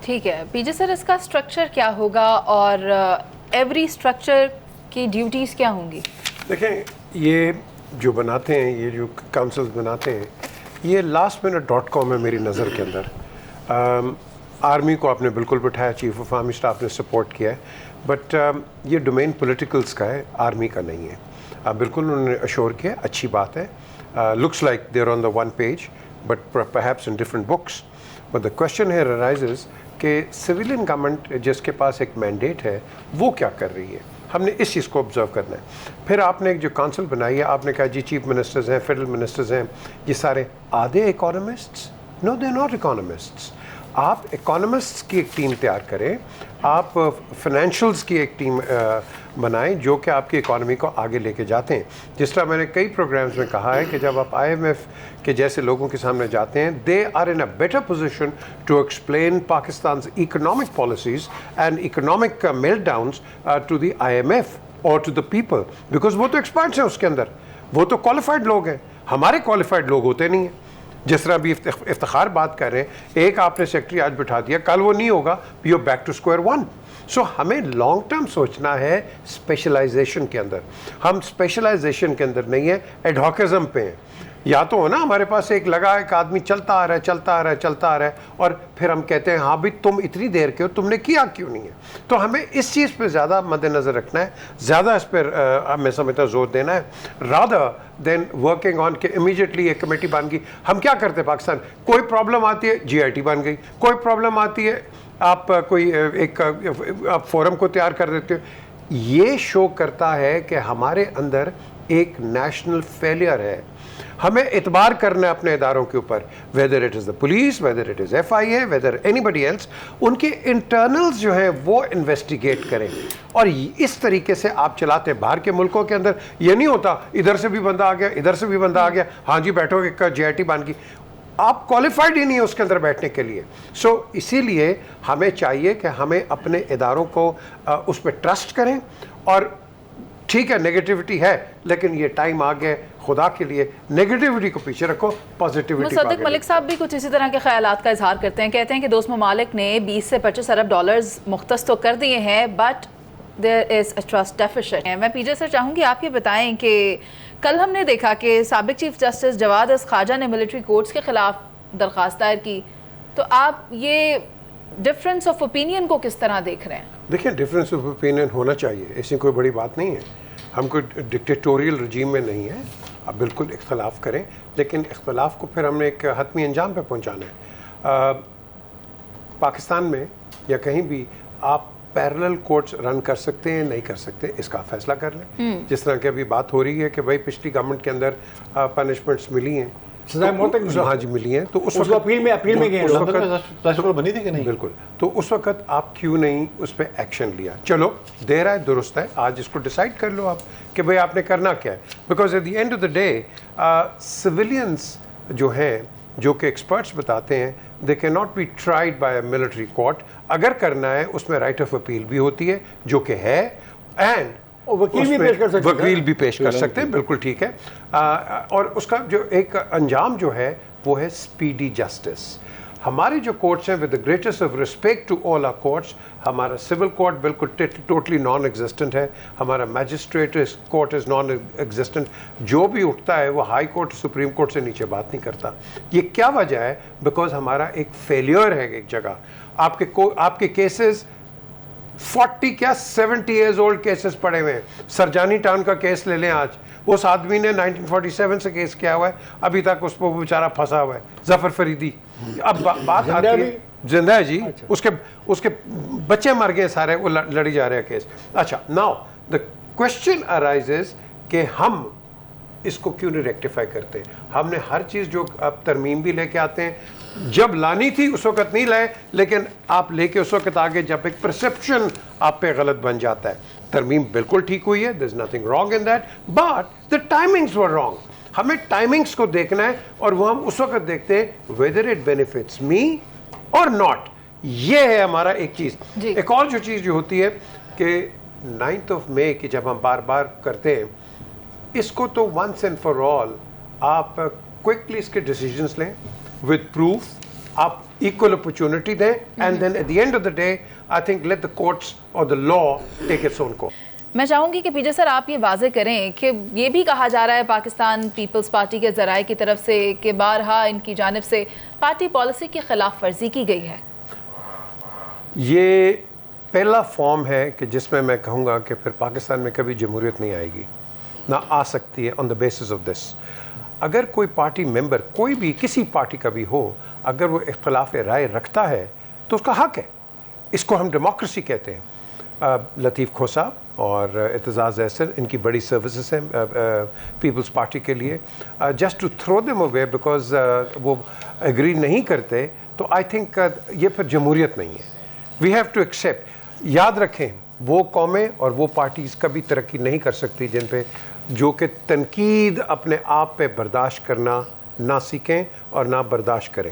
ٹھیک ہے پی جے سر، اس کا اسٹرکچر کیا ہوگا اور ایوری اسٹرکچر کی ڈیوٹیز کیا ہوں گی؟ دیکھیں یہ جو بناتے ہیں، یہ جو کاؤنسلز بناتے ہیں، یہ lastminute.com ہے میری نظر کے اندر. آرمی کو آپ نے بالکل بٹھایا، چیف آف آرمی اسٹاف نے سپورٹ کیا ہے، بٹ یہ ڈومین پولیٹیکلز کا ہے، آرمی کا نہیں ہے. بالکل انہوں نے اشور کیا، اچھی بات ہے. Looks like there on the one page but perhaps in different books. But the question here arises کہ سویلین گورنمنٹ جس کے پاس ایک مینڈیٹ ہے وہ کیا کر رہی ہے، ہم نے اس چیز کو آبزرو کرنا ہے. پھر آپ نے ایک جو کونسل بنائی ہے، آپ نے کہا جی چیف منسٹرز ہیں، فیڈرل منسٹرز ہیں، یہ سارے آدھے اکانومسٹس؟ نو دے ناٹ اکانومسٹس. آپ اکانومسٹس کی ایک ٹیم تیار کریں، آپ فائنینشلز کی ایک ٹیم بنائیں جو کہ آپ کی اکانومی کو آگے لے کے جاتے ہیں. جس طرح میں نے کئی پروگرامز میں کہا ہے کہ جب آپ IMF کے جیسے لوگوں کے سامنے جاتے ہیں، they are in a better position to explain Pakistan's economic policies and economic meltdowns to the IMF اور ٹو دا پیپل، بیکاز وہ تو ایکسپرٹس ہیں اس کے اندر، وہ تو کوالیفائڈ لوگ ہیں. ہمارے کوالیفائڈ لوگ ہوتے نہیں ہیں. جس طرح بھی افتخار بات کر رہے ہیں، ایک آپ نے سیکٹری آج بٹھا دیا، کل وہ نہیں ہوگا، you back to square one. So ہمیں لانگ ٹرم سوچنا ہے اسپیشلائزیشن کے اندر. ہم اسپیشلائزیشن کے اندر نہیں ہیں، ایڈہاکزم پہ ہیں. یا تو ہو نا ہمارے پاس ایک لگا ایک آدمی چلتا آ رہا ہے اور پھر ہم کہتے ہیں ہاں بھی تم اتنی دیر کے ہو، تم نے کیا کیوں نہیں ہے. تو ہمیں اس چیز پہ زیادہ مد نظر رکھنا ہے، زیادہ اس پہ میں سمجھتا زور دینا ہے، رادر دین ورکنگ آن کہ امیجیٹلی ایک کمیٹی بن گئی. ہم کیا کرتے ہیں پاکستان، کوئی پرابلم آتی ہے GIT بن گئی، کوئی پرابلم آتی ہے آپ کوئی ایک آپ فورم کو تیار کر دیتے ہو. یہ شو کرتا ہے کہ ہمارے اندر ایک نیشنل فیلئر ہے. ہمیں اعتبار کرنا ہے اپنے اداروں کے اوپر، whether it is the police, whether it is FIA، whether anybody else. ان کے انٹرنلز جو ہیں وہ انویسٹیگیٹ کریں. اور اس طریقے سے آپ چلاتے ہیں. باہر کے ملکوں کے اندر یہ نہیں ہوتا، ادھر سے بھی بندہ آ گیا، ادھر سے بھی بندہ آ گیا، ہاں جی بیٹھو ایک GIT بن گئی. آپ کوالیفائڈ ہی نہیں ہیں اس کے اندر بیٹھنے کے لیے. سو اسی لیے ہمیں چاہیے کہ ہمیں اپنے اداروں کو اس پہ ٹرسٹ کریں. اور ٹھیک ہے نگیٹیوٹی ہے، لیکن یہ ٹائم آ گیا خدا کے لیے نگیٹیوٹی کو پیچھے رکھو، پازیٹیوٹی. مصدق ملک صاحب بھی کچھ اسی طرح کے خیالات کا اظہار کرتے ہیں، کہتے ہیں کہ دوست ممالک نے 20 سے 25 ارب ڈالرز مختص تو کر دیے ہیں، but there is a trust deficits. میں پی جے سر چاہوں گی آپ یہ بتائیں کہ کل ہم نے دیکھا کہ سابق چیف جسٹس جواد اس خواجہ نے ملٹری کورٹس کے خلاف درخواست دائر کی، تو آپ یہ ڈفرینس آف اوپینین کو کس طرح دیکھ رہے ہیں؟ دیکھیں ڈفرینس آف اوپینین ہونا چاہیے، ایسی کوئی بڑی بات نہیں ہے. ہم کوئی ڈکٹیٹوریل رجیم میں نہیں ہیں. آپ بالکل اختلاف کریں، لیکن اختلاف کو پھر ہم نے ایک حتمی انجام پہ پہنچانا ہے. پاکستان میں یا کہیں بھی آپ پیرلل کورٹس رن کر سکتے ہیں نہیں کر سکتے، اس کا فیصلہ کر لیں. جس طرح کی ابھی بات ہو رہی ہے کہ بھائی پچھلی گورنمنٹ کے اندر پنشمنٹس ملی ہیں، ہاں جی ملی ہیں، تو اس وقت اپیل میں گئے بنی تھی کہ نہیں؟ بالکل. تو اس وقت آپ کیوں نہیں اس پہ ایکشن لیا؟ چلو دیر ہے درست ہے، آج اس کو ڈیسائیڈ کر لو آپ کہ بھئی آپ نے کرنا کیا ہے. Because at the end of the day civilians جو ہیں، جو کہ ایکسپرٹس بتاتے ہیں، they can not be tried by a military court. اگر کرنا ہے اس میں رائٹ آف اپیل بھی ہوتی ہے جو کہ ہے، اینڈ وکیل بھی پیش کر سکتے ہیں. بالکل ٹھیک ہے. اور اس کا جو ایک انجام جو ہے وہ ہے اسپیڈی جسٹس. ہمارے جو کورٹس ہیں with the greatest of respect to all our courts, ہمارا سول کورٹ بالکل ٹوٹلی نان ایگزسٹنٹ ہے، ہمارا magistrate court is non existent. جو بھی اٹھتا ہے وہ ہائی کورٹ سپریم کورٹ سے نیچے بات نہیں کرتا. یہ کیا وجہ ہے؟ بیکاز ہمارا ایک فیلیئر ہے ایک جگہ. آپ کے کیسز 40 کیا 70 ایئرز اولڈ کیسز پڑے ہوئے ہیں. سرجانی ٹاؤن کا کیس لے لیں، آج اس آدمی نے 1947 سے کیس کیا ہوا ہے، ابھی تک اس پہ بیچارہ پھنسا ہوا ہے، ظفر فریدی. اب بات آتی ہے زندہ ہے جی، اس کے بچے مر گئے سارے، وہ لڑی جا رہے ہیں کیس. اچھا ناؤ دا کوشچن ارائزز کہ ہم اس کو کیوں نہیں ریکٹیفائی کرتے. ہم نے ہر چیز جو اب ترمیم بھی لے کے آتے ہیں، جب لانی تھی اس وقت نہیں لائے، لیکن آپ لے کے اس وقت آگے جب ایک پرسپشن آپ پہ غلط بن جاتا ہے. ترمیم بالکل ٹھیک ہوئی ہے، there is nothing wrong in that, but the timings were wrong. ہمیں ٹائمنگس کو دیکھنا ہے، اور وہ ہم اس وقت دیکھتے ہیں ویدر اٹ بینیفٹس می اور ناٹ. یہ ہے ہمارا ایک چیز. ایک اور جو چیز جو ہوتی ہے کہ 9 مئی کی جب ہم بار بار کرتے ہیں، اس کو تو ونس اینڈ فار آل آپ کوئکلی اس کے ڈیسیجنس لیں ود پروف. آپ equal opportunity there, and then at the end of the day, I think let the courts or the law take its own course. میں چاہوں گی کہ پی جے سر آپ یہ واضح کریں کہ یہ بھی کہا جا رہا ہے پاکستان پیپلز پارٹی کے ذرائع کی طرف سے کہ بارہا ان کی جانب سے پارٹی پالیسی کی خلاف ورزی کی گئی ہے. یہ پہلا فارم ہے کہ جس میں میں کہوں گا کہ پھر پاکستان میں کبھی جمہوریت نہیں آئے گی، نہ آ سکتی ہے آن دا بیسس آف دس. اگر کوئی پارٹی ممبر کوئی بھی کسی پارٹی کا بھی ہو، اگر وہ اختلاف رائے رکھتا ہے تو اس کا حق ہے. اس کو ہم ڈیموکریسی کہتے ہیں. لطیف کھوسا اور اعتزاز احسن ان کی بڑی سروسز ہیں پیپلز پارٹی کے لیے. Just to throw them away because وہ ایگری نہیں کرتے تو آئی تھنک یہ پھر جمہوریت نہیں ہے. We have to accept. یاد رکھیں وہ قومیں اور وہ پارٹیز کبھی ترقی نہیں کر سکتی جن پہ جو کہ تنقید اپنے آپ پہ برداشت کرنا نہ سیکھیں اور نہ برداشت کریں.